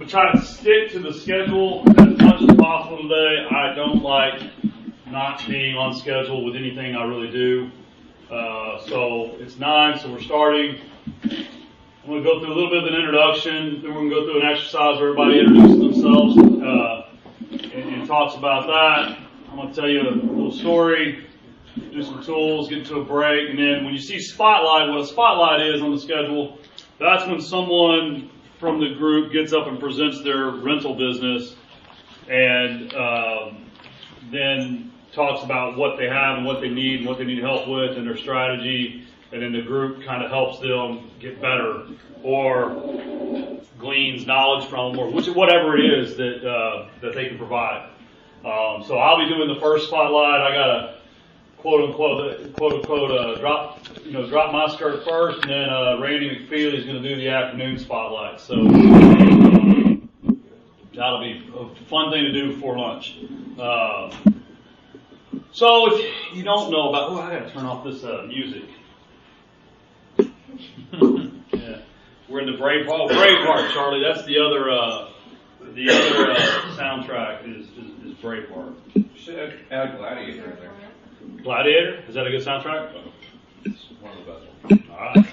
I'm trying to stick to the schedule as much as possible today. I don't like not being on schedule with anything I really do. So it's 9, so we're starting. I'm going to go through a little bit of an introduction, then we're going to go through an exercise where everybody introduces themselves and talks about that. I'm going to tell you a little story, do some tools, get into a break, and then when you see Spotlight, what a Spotlight is on the schedule, that's when someone from the group gets up and presents their rental business and then talks about what they have and what they need help with and their strategy, and then the group kind of helps them get better or gleans knowledge from them or whatever it is that they can provide. So I'll be doing the first Spotlight. I got a quote unquote drop my skirt first, and then Randy McFeely is going to do the afternoon Spotlight. So that'll be a fun thing to do before lunch. So if you don't know about, I got to turn off this music. Yeah, we're in the Braveheart, Charlie. That's the other soundtrack is Braveheart. You should add Gladiator in there. Gladiator? Is that a good soundtrack? It's one of the best ones. Alright.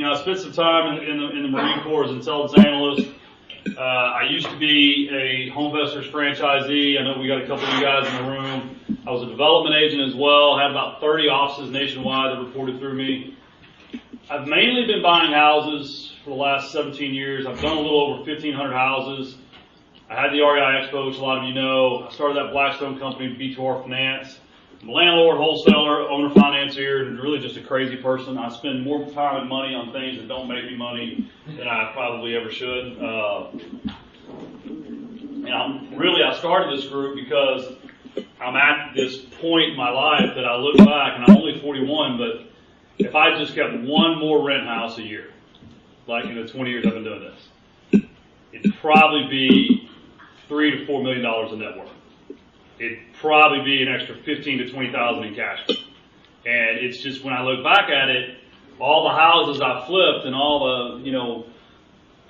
I spent some time in the Marine Corps as an intelligence analyst. I used to be a HomeVestors franchisee. I know we got a couple of you guys in the room. I was a development agent as well. Had about 30 offices nationwide that reported through me. I've mainly been buying houses for the last 17 years. I've done a little over 1,500 houses. I had the REI Expo, which a lot of you know. I started that Blackstone company, B2R Finance. I'm a landlord, wholesaler, owner, financier, and really just a crazy person. I spend more time and money on things that don't make me money than I probably ever should. I started this group because I'm at this point in my life that I look back, and I'm only 41, but if I just kept one more rent house a year, like in the 20 years I've been doing this, it'd probably be $3 to $4 million in net worth. It'd probably be an extra 15 to 20,000 in cash. And it's just when I look back at it, all the houses I flipped and all the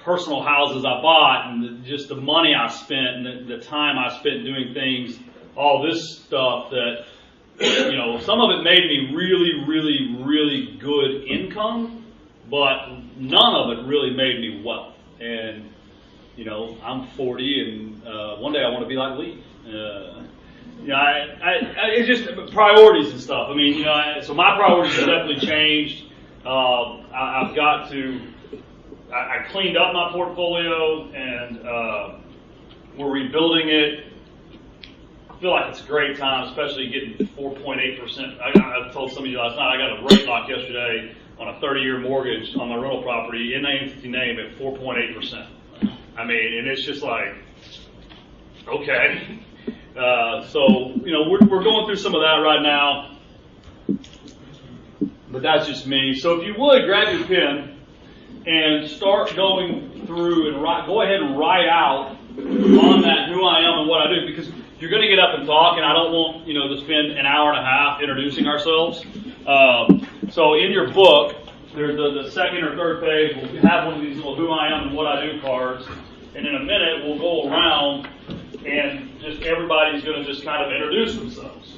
personal houses I bought and just the money I spent and the time I spent doing things, all this stuff that some of it made me really, really, really good income, but none of it really made me wealth. And I'm 40, and one day I want to be like Lee. It's just priorities and stuff. I mean, so my priorities have definitely changed. I've got to. I cleaned up my portfolio, and we're rebuilding it. I feel like it's a great time, especially getting 4.8%. I told some of you last night I got a rate lock yesterday on a 30-year mortgage on my rental property in the entity name at 4.8%. I mean, and it's just like, okay. So we're going through some of that right now, but that's just me. So if you would grab your pen and start going through and go ahead and write out on that who I am and what I do, because you're going to get up and talk, and I don't want to spend an hour and a half introducing ourselves. So in your book, there's the second or third page. We'll have one of these little who I am and what I do cards, and in a minute we'll go around and just everybody's going to just kind of introduce themselves.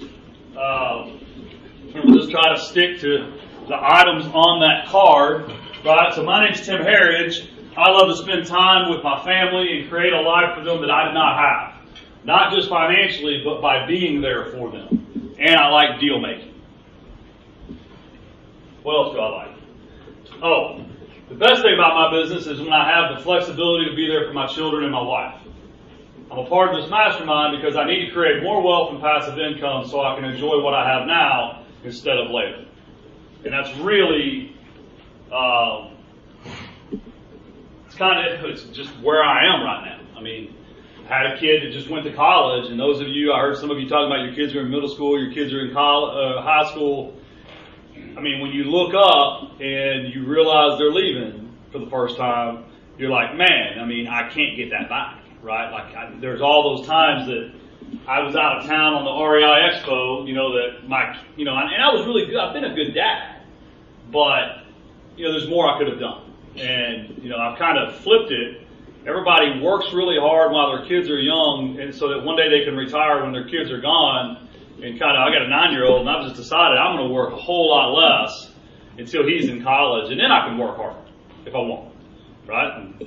And we'll just try to stick to the items on that card, right? So my name's Tim Heritage. I love to spend time with my family and create a life for them that I did not have. Not just financially, but by being there for them. And I like deal making. What else do I like? Oh, the best thing about my business is when I have the flexibility to be there for my children and my wife. I'm a part of this mastermind because I need to create more wealth and passive income so I can enjoy what I have now instead of later. And that's really, it's just where I am right now. I mean, I had a kid that just went to college, and those of you, I heard some of you talking about your kids are in middle school, your kids are in high school. I mean, when you look up and you realize they're leaving for the first time, you're like, man, I mean, I can't get that back, right? Like, there's all those times that I was out of town on the REI Expo, and I was really good. I've been a good dad, but, there's more I could have done. And, I've kind of flipped it. Everybody works really hard while their kids are young, and so that one day they can retire when their kids are gone. And I got a 9-year-old, and I've just decided I'm going to work a whole lot less until he's in college, and then I can work harder if I want, right? And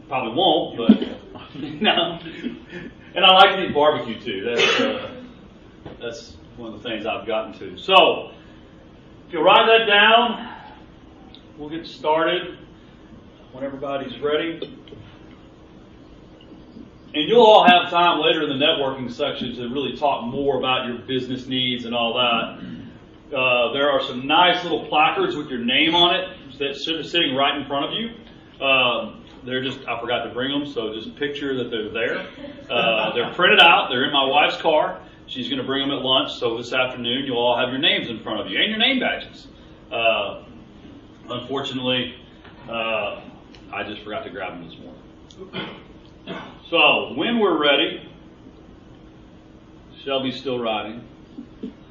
probably won't, but no. And I like to eat barbecue too. That's one of the things I've gotten to. So, if you'll write that down, we'll get started when everybody's ready. And you'll all have time later in the networking section to really talk more about your business needs and all that. There are some nice little placards with your name on it that's sitting right in front of you. I forgot to bring them, so just picture that they're there. They're printed out. They're in my wife's car. She's going to bring them at lunch, so this afternoon you'll all have your names in front of you and your name badges. Unfortunately, I just forgot to grab them this morning. So, when we're ready, Shelby's still riding.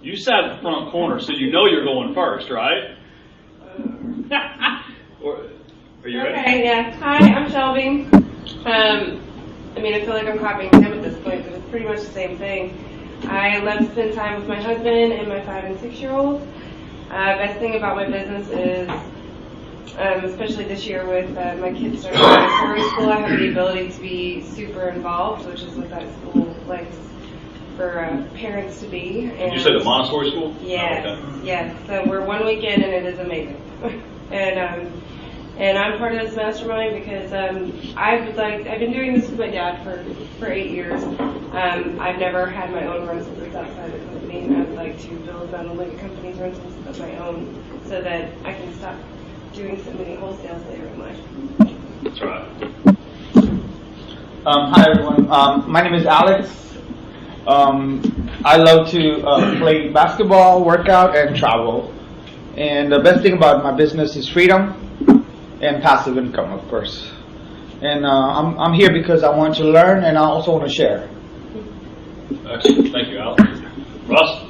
You sat in the front corner, so you know you're going first, right? Are you ready? Okay, yeah. Hi, I'm Shelby. I feel like I'm copying him at this point, but it's pretty much the same thing. I love to spend time with my husband and my 5 and 6-year-old. Best thing about my business is, especially this year with my kids starting Montessori school, I have the ability to be super involved, which is what that school likes for parents to be. And you said the Montessori school? Yes, oh, okay. Yes. So we're one weekend and it is amazing. And I'm part of this mastermind because I've been doing this with my dad for 8 years. I've never had my own rentals outside the company, and I'd like to build not only the company's rentals but my own, so that I can stop doing so many wholesales later in life. That's right. Hi everyone. My name is Alex. I love to play basketball, work out, and travel. And the best thing about my business is freedom and passive income, of course. And I'm here because I want to learn and I also want to share. Excellent. Thank you, Alex. Russ?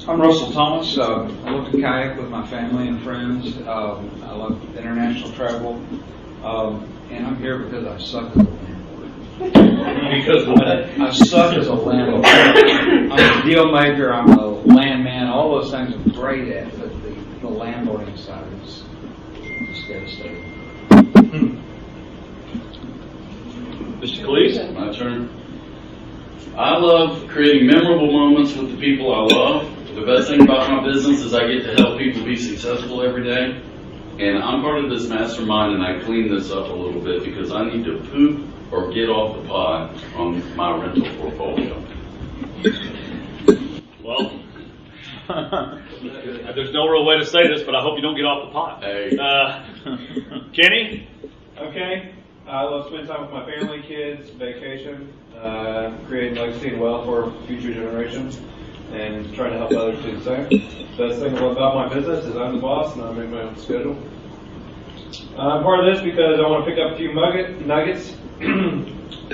I'm Russell Thomas. I love to kayak with my family and friends. I love international travel. And I'm here because I suck as a landlord. Because what? I suck as a landlord. I'm a deal maker. I'm a landman. All those things I'm great at, but the landlording side is just devastating. Mr. Cleese? My turn. I love creating memorable moments with the people I love. The best thing about my business is I get to help people be successful every day. And I'm part of this mastermind, and I clean this up a little bit because I need to poop or get off the pot on my rental portfolio. Well, there's no real way to say this, but I hope you don't get off the pot. Hey. Kenny? Okay. I love spending time with my family, kids, vacation, creating legacy and wealth for future generations, and trying to help others do the same. Best thing about my business is I'm the boss and I make my own schedule. I'm part of this because I want to pick up a few nuggets,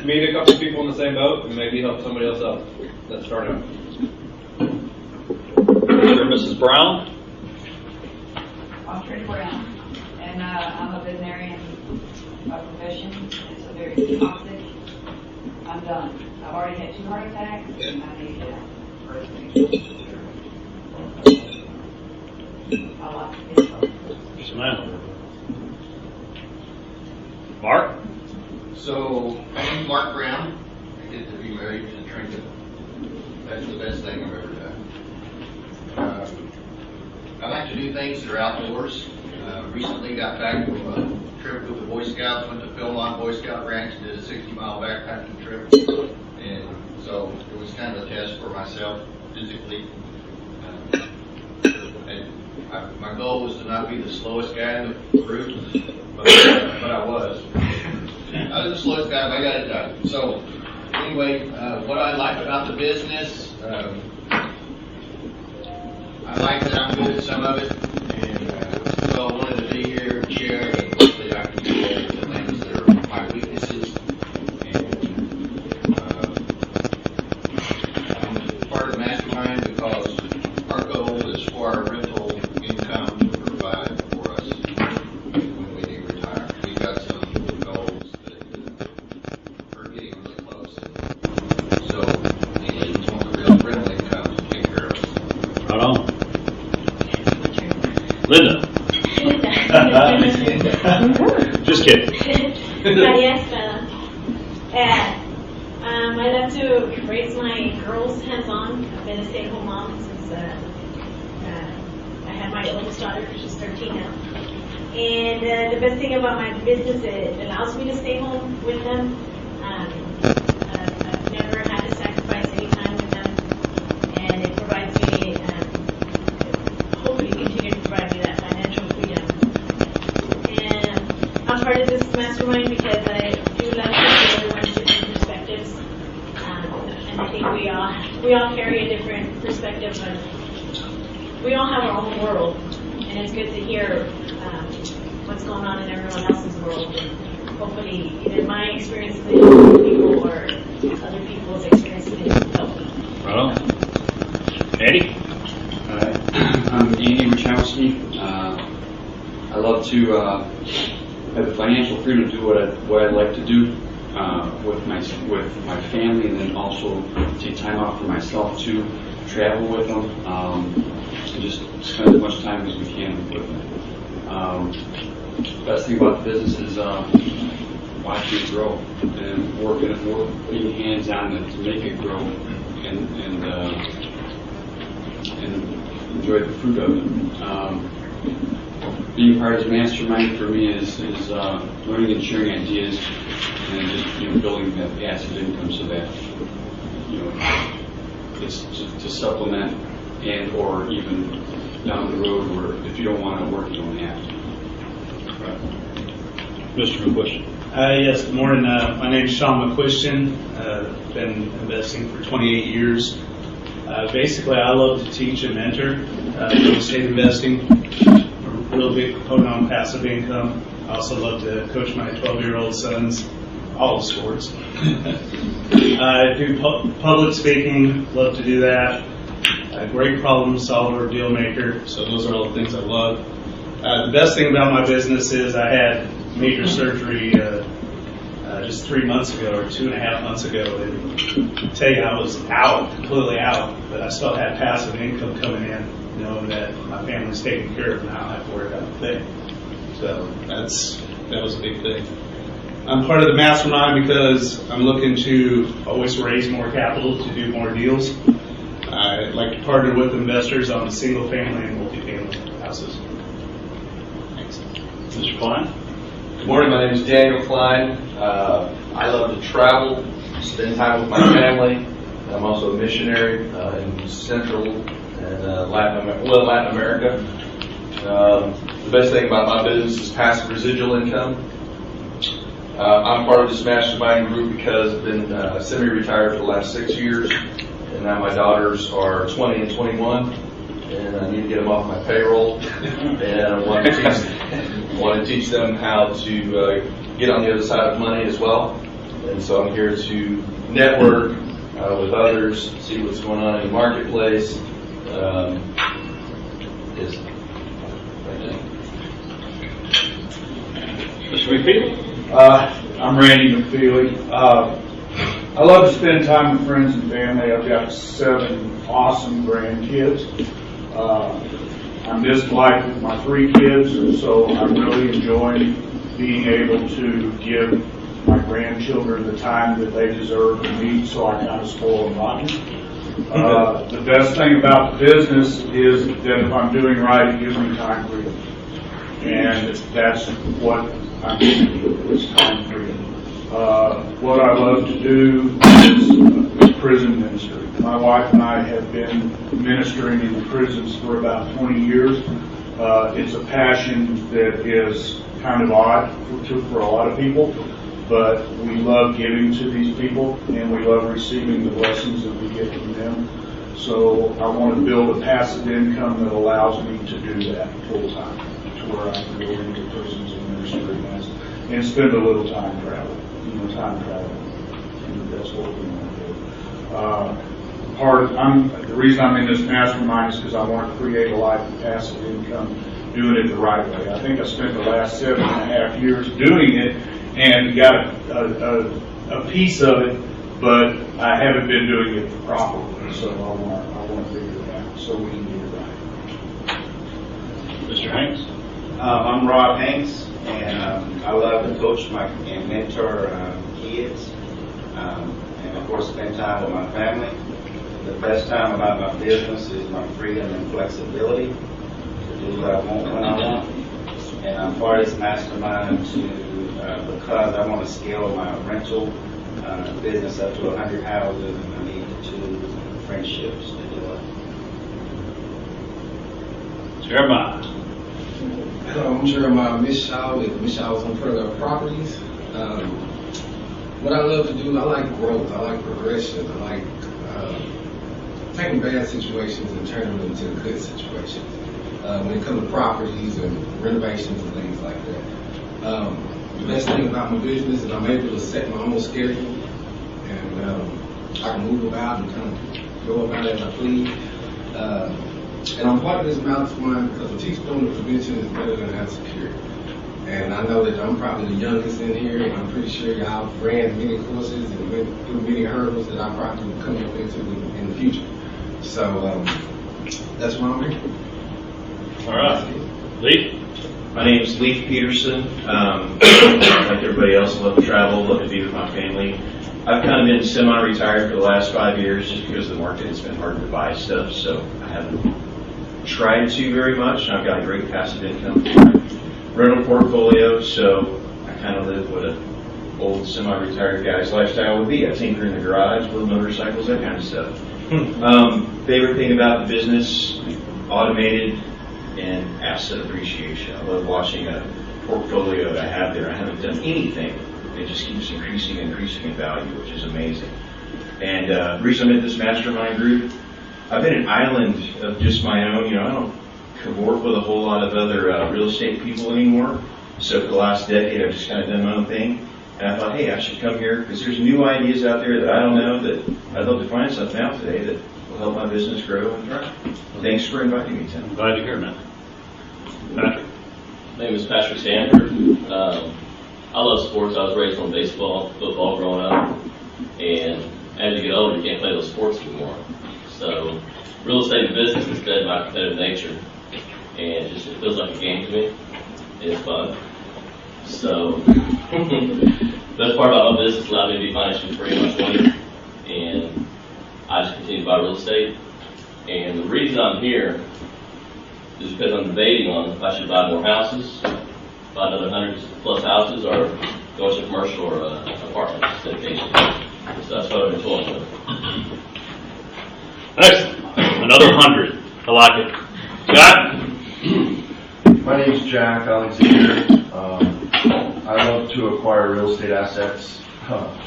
meet a couple of people in the same boat, and maybe help somebody else out that's starting out. Mr. and Mrs. Brown? I'm Trina Brown, and I'm a veterinarian by profession. It's a very toxic. I'm done. I've already had 2 heart attacks, and I need to get out. I like this. Yes, ma'am. Mark? So, my name's Mark Brown. I get to be married to Trinket. That's the best thing I've ever done. I like to do things that are outdoors. Recently got back from a trip with the Boy Scouts, went to Philmont Boy Scout Ranch, did a 60-mile backpacking trip. And so it was kind of a test for myself physically. My goal was to not be the slowest guy in the group, but I was. I was the slowest guy, but I got it done. So, anyway, what I like about the business, I like that I'm good at some of it, and so I wanted to be here and share, and hopefully I can share the things that are my weaknesses. And I'm part of the mastermind because our goal is for our rental income to provide for us when we need Just kidding. Maria Estrada. And I love to raise my girls hands-on. I've been a stay-at-home mom since I had my oldest daughter. She's 13 now. And the best thing about my business, it allows me to stay home with them. I've never had to sacrifice any time with them, and it provides me, hopefully continue to provide me that financial freedom. And I'm part of this mastermind because I do love to see everyone's different perspectives, and I think we all carry a different perspective, but we all have our own world, and it's good to hear what's going on in everyone else's world. And hopefully, either my experiences with other people or other people's experiences will help me. Right on. Eddie? I'm Andy Rachowski. I love to have the financial freedom to do what I like to do with my family, and then also take time out for myself to travel with them, and just spend as much time as we can with them. Best thing about the business is watching it grow and being hands-on to make it grow and enjoy the fruit of it. Being part of the mastermind for me is learning and sharing ideas and just building that passive income so that it's to supplement and or even down the road where if you don't want to work, you don't have to. Mr. McQuiston. Yes, good morning. My name is Sean McQuiston. Been investing for 28 years. Basically, I love to teach and mentor real estate investing. I'm a real big proponent on passive income. I also love to coach my 12-year-old sons, all the sports. I do public speaking, love to do that. Great problem solver, deal maker, so those are all the things I love. The best thing about my business is I had major surgery just 3 months ago or 2.5 months ago, and I tell you I was out, completely out, but I still had passive income coming in, knowing that my family's taken care of and I don't have to worry about a thing. So that was a big thing. I'm part of the mastermind because I'm looking to always raise more capital to do more deals. I like to partner with investors on single family and multifamily houses. Thanks. Mr. Klein? Good morning, my name is Daniel Klein. I love to travel, spend time with my family. I'm also a missionary in Central and Latin America. The best thing about my business is passive residual income. I'm part of this mastermind group because I've been semi-retired for the last 6 years, and now my daughters are 20 and 21, and I need to get them off my payroll, and I want to teach them how to get on the other side of money as well. And so I'm here to network with others, see what's going on in the marketplace. Mr. McFeely? I'm Randy McFeely. I love to spend time with friends and family. I've got 7 awesome grandkids. I'm just like with my 3 kids, and so I'm really enjoying being able to give my grandchildren the time that they deserve to meet, so I kind of spoil them rotten. The best thing about the business is that if I'm doing right, it gives me time freedom. And that's what I'm seeking, is time freedom. What I love to do is prison ministry. My wife and I have been ministering in the prisons for about 20 years. It's a passion that is kind of odd for a lot of people, but we love giving to these people and we love receiving the blessings that we get from them. So I want to build a passive income that allows me to do that full time, to where I can go into prisons and ministry and spend a little time traveling. And that's what we want to do. The reason I'm in this mastermind is because I want to create a life of passive income, doing it the right way. I think I spent the last 7.5 years doing it and got a piece of it, but I haven't been doing it properly. So I want to figure it out so we can get it right. Mr. Hanks? I'm Rob Hanks, and coach and mentor kids, and of course spend time with my family. The best time about my business is my freedom and flexibility to do what I want when I want. And I'm part of this mastermind because I want to scale my rental business up to 100 houses, and I need 2 friendships to do it. Jeremiah. Hello, I'm Jeremiah Mishaw with Mishaw's on Further Properties. What I love to do, I like growth, I like progression, I like taking bad situations and turning them into good situations. When it comes to properties and renovations and things like that. The best thing about my business is I'm able to set my own schedule, and I can move about and kind of go about it as I please. And I'm part of this mastermind because I teach donor prevention is better than health security. And I know that I'm probably the youngest in here, and I'm pretty sure y'all ran many courses and went through many hurdles that I probably will come up into in the future. So that's why I'm here. All right. Lee? My name is Leif Peterson. Like everybody else, I love to travel, love to be with my family. I've kind of been semi-retired for the last 5 years just because the market has been hard to buy stuff, so I haven't tried to very much. I've got a great passive income rental portfolio, so I kind of live what an old semi-retired guy's lifestyle would be. I tinker in the garage, build motorcycles, that kind of stuff. Favorite thing about the business, automated and asset appreciation. I love watching a portfolio that I have there. I haven't done anything. It just keeps increasing and increasing in value, which is amazing. And recently I'm in this mastermind group. I've been an island of just my own. I don't cavort with a whole lot of other real estate people anymore. So for the last decade, I've just kind of done my own thing. And I thought, hey, I should come here because there's new ideas out there that I don't know that I'd love to find something out today that will help my business grow and thrive. Thanks for inviting me, Tim. Glad to hear, man. Patrick. My name is Patrick Sanford. I love sports. I was raised on baseball, football growing up. And as you get older, you can't play those sports anymore. So real estate and business is fed by competitive nature. And it feels like a game to me. It's fun. So best part about my business allowed me to be financially free in my 20s. And I just continue to buy real estate. And the reason I'm here is because I'm debating on if I should buy more houses, buy another 100 plus houses, or go to commercial or apartment syndication. So that's what I've been toying with. Excellent. Another 100. I like it. Jack? My name is Jack Alexander. I love to acquire real estate assets,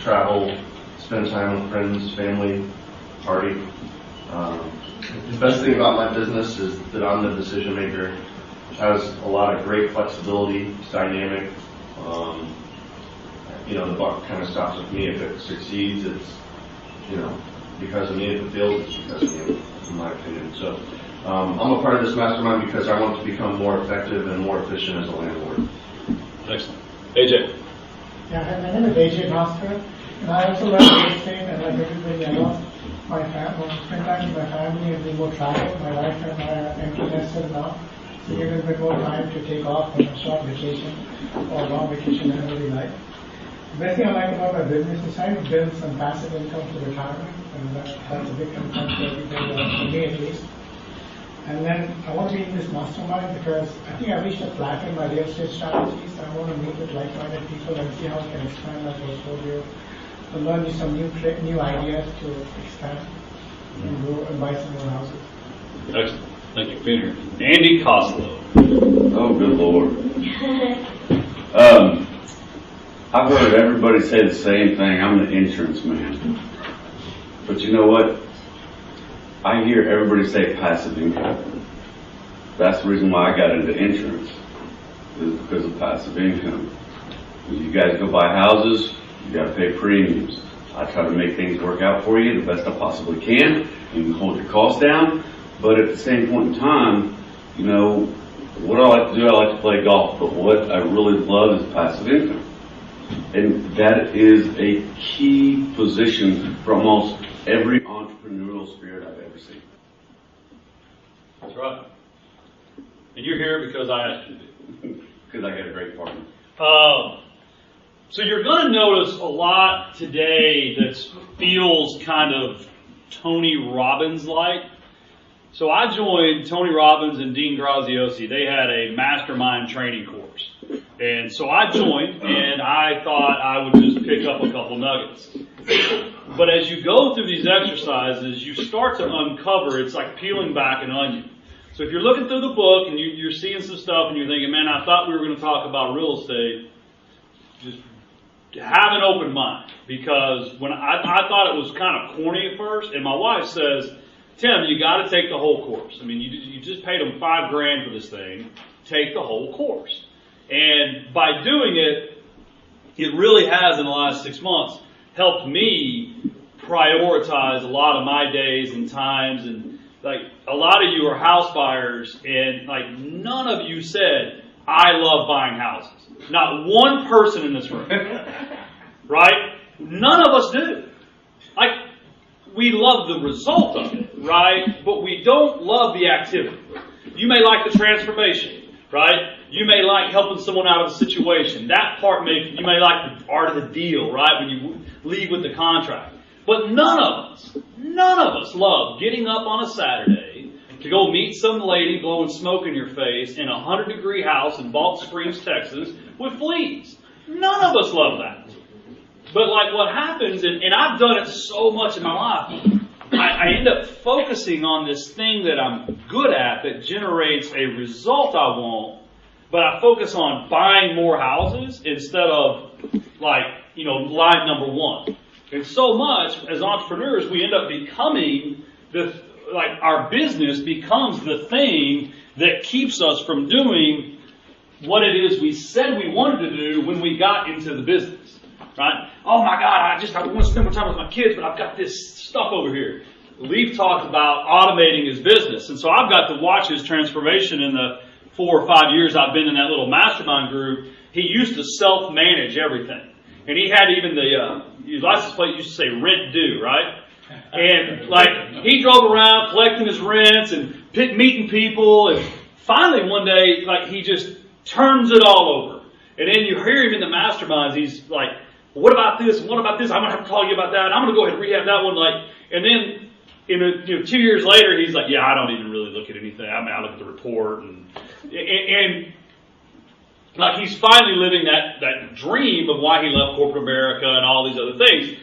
travel, spend time with friends, family, party. The best thing about my business is that I'm the decision maker. It has a lot of great flexibility. It's dynamic. The buck kind of stops with me. If it succeeds, it's because of me. If it fails, it's because of me, in my opinion. So I'm a part of this mastermind because I want to become more effective and more efficient as a landlord. Excellent. AJ? Yeah, my name is AJ Master, and I also love real estate, and like everybody, I love my family, spend time with my family and do more travel. My wife and I are empty nesters now, so we have a little bit more time to take off on a short vacation or a long vacation I really like. The best thing I like about my business is trying to build some passive income for retirement, and that's a big concern for everybody, for me at least. And then I want to be in this mastermind because I think I reached a plateau in my real estate strategies. I want to meet with like-minded people and see how I can expand my portfolio, to learn some new ideas to expand and grow and buy some more houses. Excellent. Thank you for being here. Andy Coslow. Oh, good Lord. I've heard everybody say the same thing. I'm the insurance man. But you know what? I hear everybody say passive income. That's the reason why I got into insurance, is because of passive income. When you guys go buy houses, you got to pay premiums. I try to make things work out for you the best I possibly can. You can hold your costs down, but at the same point in time, what I like to do, I like to play golf, but what I really love is passive income. And that is a key position for almost every entrepreneurial spirit I've ever seen. That's right. And you're here because I asked you to. Because I got a great partner. So you're going to notice a lot today that feels kind of Tony Robbins-like. So I joined Tony Robbins and Dean Graziosi. They had a mastermind training course. And so I joined, and I thought I would just pick up a couple nuggets. But as you go through these exercises, you start to uncover, it's like peeling back an onion. So if you're looking through the book and you're seeing some stuff and you're thinking, man, I thought we were going to talk about real estate, just have an open mind. Because when I thought it was kind of corny at first, and my wife says, Tim, you got to take the whole course. I mean, you just paid them $5,000 for this thing. Take the whole course. And by doing it, it really has in the last 6 months helped me prioritize a lot of my days and times. And like a lot of you are house buyers, and like none of you said, I love buying houses. Not one person in this room. Right? None of us do. Like, we love the result of it, right? But we don't love the activity. You may like the transformation, right? You may like helping someone out of a situation. That part you may like the art of the deal, right? When you leave with the contract. But none of us love getting up on a Saturday to go meet some lady blowing smoke in your face in a 100-degree house in Balch Springs, Texas with fleas. None of us love that. But like what happens, and I've done it so much in my life, I end up focusing on this thing that I'm good at that generates a result I want, but I focus on buying more houses instead of like, line number one. And so much as entrepreneurs, we end up becoming our business becomes the thing that keeps us from doing what it is we said we wanted to do when we got into the business. Right? Oh my God, I want to spend more time with my kids, but I've got this stuff over here. Leaf talked about automating his business. And so I've got to watch his transformation in the 4 or 5 years I've been in that little mastermind group. He used to self-manage everything. And he had even his license plate used to say rent due, right? And like, he drove around collecting his rents and meeting people. And finally one day, like, he just turns it all over. And then you hear him in the masterminds, he's like, what about this? What about this? I'm going to have to call you about that. I'm going to go ahead and rehab that one. And then 2 years later, he's like, yeah, I don't even really look at anything. I mean, I look at the report. And like he's finally living that dream of why he left corporate America and all these other things.